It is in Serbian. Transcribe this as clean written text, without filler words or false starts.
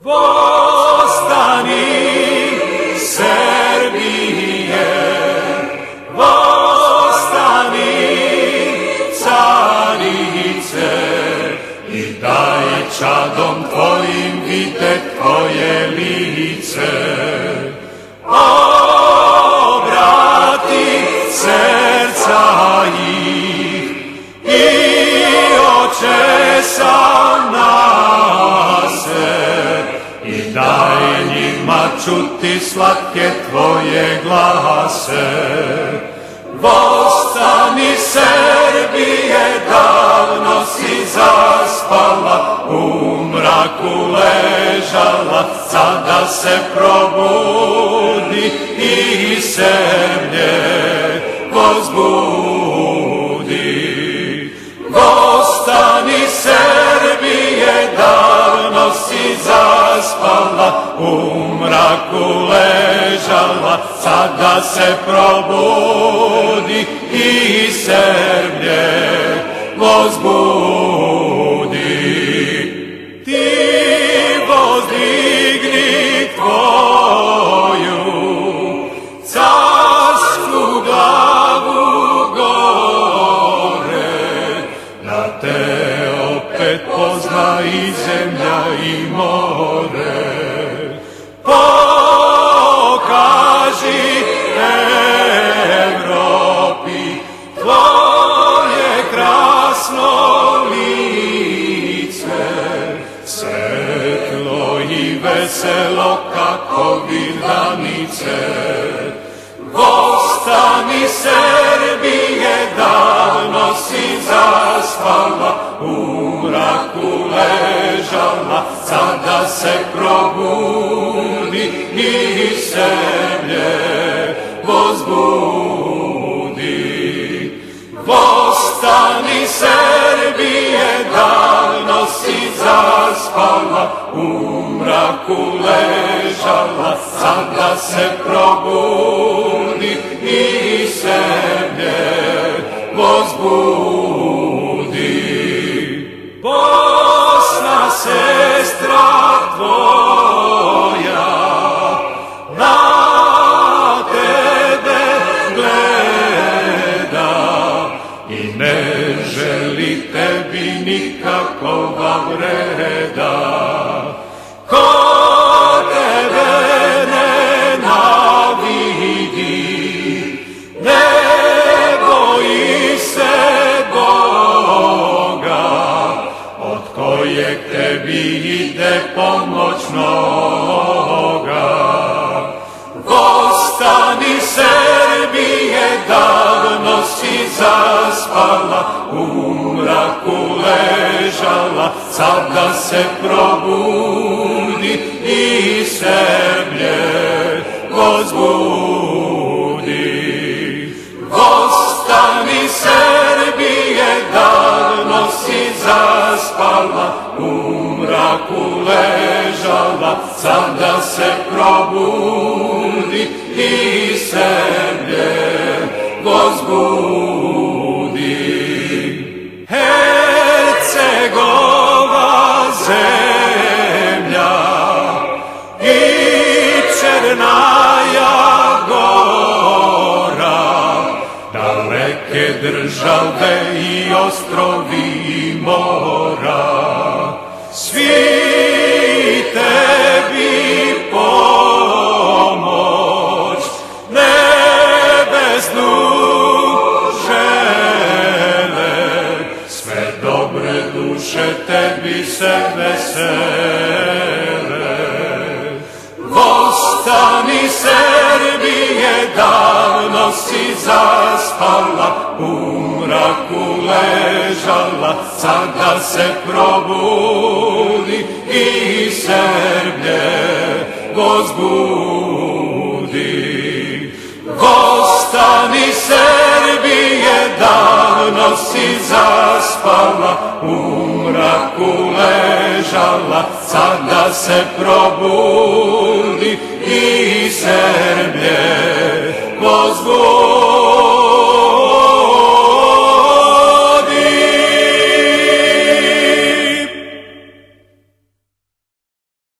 Vostani, Srbije, vostani, carice, i daj čadom tvojim vidjet tvoje lice. Obrati srca ih i očesam nase i daj njima čuti slatke tvoje glase. Vostani, Srbije, davno si zaspala, u mraku ležala, sada se probudi i zemlje vozbudi. Vostani, Srbije, davno si zaspala, u mraku ležala, sada se probudi i zemlje vozbudi. Ti vozdigni tvoju carsku glavu gore, da te opet pozna i zemlja i more. Pokaži Evropi tvoje krasno lice, svetlo i veselo kako vidanice. Vostani, Srbije, davno si zaspala, u mraku ležala, sada se probudi i zemlje vozbudi. Vostani, Srbije, davno si zaspala, u mraku ležala, sada se probudi i zemlje vozbudi. Bosna, sestra tvoja, na tebe gleda i ne želi tebi nikakova vreda. Ko tebe ne navidi, ne boji se Boga, od kojeg tebi ide pomoć mnoga. Vostani, Srbije, davno si zaspala, u mraku ležala, sada se probudi i zemlje vozbudi. Vostani, Srbije, davno si zaspala, u mraku ležala, sada se probudi i zemlje vozbudi. Hercegova zemlja i Černaja Gora, daleke države i ostrovi i mora, svi tebi pomoć nebesnu žele, sve dobre duše tebi se vesele. Vostani, Srbije, davno si zaspala, u mraku ležala, sada se probudi i zemlje vozbudi. Vostani, Srbije, davno si zaspala, u mraku ležala, sada se probudi i zemlje vozbudi.